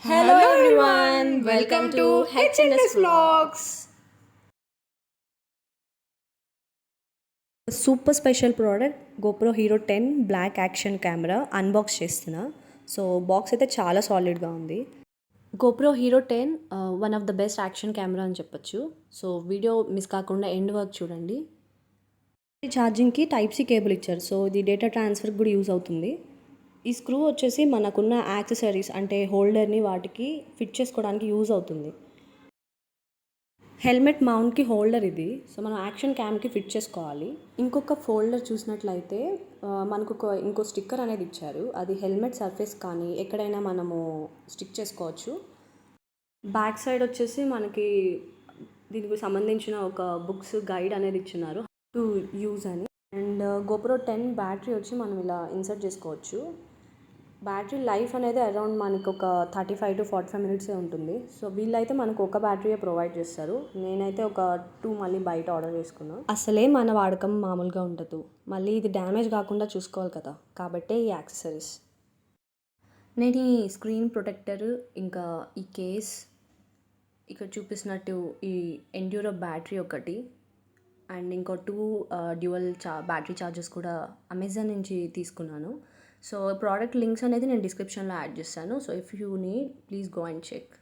Hello everyone, welcome to H&SVlogs. Super special product GoPro Hero 10 black action camera unbox చేస్తున్నా. So box అయితే చాలా సాలిడ్గా ఉంది. GoPro Hero 10 one of the best action camera అని చెప్పొచ్చు. So video miss కాకుండా end వర్క్ చూడండి. ఛార్జింగ్కి టైప్ సి కేబుల్ ఇచ్చారు. సో ఇది డేటా ట్రాన్స్ఫర్కి కూడా యూజ్ అవుతుంది. ఈ స్క్రూ వచ్చేసి మనకున్న యాక్సెసరీస్ అంటే హోల్డర్ని వాటికి ఫిట్ చేసుకోవడానికి యూజ్ అవుతుంది. హెల్మెట్ మౌంట్కి హోల్డర్ ఇది. సో మనం యాక్షన్ క్యామ్కి ఫిట్ చేసుకోవాలి. ఇంకొక ఫోల్డర్ చూసినట్లయితే మనకు ఇంకో స్టిక్కర్ అనేది ఇచ్చారు. అది హెల్మెట్ సర్ఫేస్ కానీ ఎక్కడైనా మనము స్టిక్ చేసుకోవచ్చు. బ్యాక్ సైడ్ వచ్చేసి మనకి దీనికి సంబంధించిన ఒక బుక్స్ గైడ్ అనేది ఇచ్చున్నారు టు యూజ్ అని. అండ్ GoPro 10 బ్యాటరీ వచ్చి మనం ఇలా ఇన్సర్ట్ చేసుకోవచ్చు. బ్యాటరీ లైఫ్ అనేది అరౌండ్ మనకు ఒక 35 to 45 మినిట్సే ఉంటుంది. సో వీళ్ళైతే మనకు ఒక బ్యాటరీయే ప్రొవైడ్ చేస్తారు. నేనైతే ఒక 2 మళ్ళీ బయట ఆర్డర్ చేసుకున్నాను. అసలే మన వాడకం మామూలుగా ఉండదు, మళ్ళీ ఇది డ్యామేజ్ కాకుండా చూసుకోవాలి కదా, కాబట్టే ఈ యాక్సెసరీస్. నేను ఈ స్క్రీన్ ప్రొటెక్టర్, ఇంకా ఈ కేస్, ఇక్కడ చూపిస్తున్నట్టు ఈ ఎండ్యూరో బ్యాటరీ ఒకటి, అండ్ ఇంకో 2 డ్యూయల్ బ్యాటరీ ఛార్జెస్ కూడా అమెజాన్ నుంచి తీసుకున్నాను. సో ప్రోడక్ట్ లింక్స్ అనేది నేను డిస్క్రిప్షన్లో యాడ్ చేస్తాను. So if you need please go and check.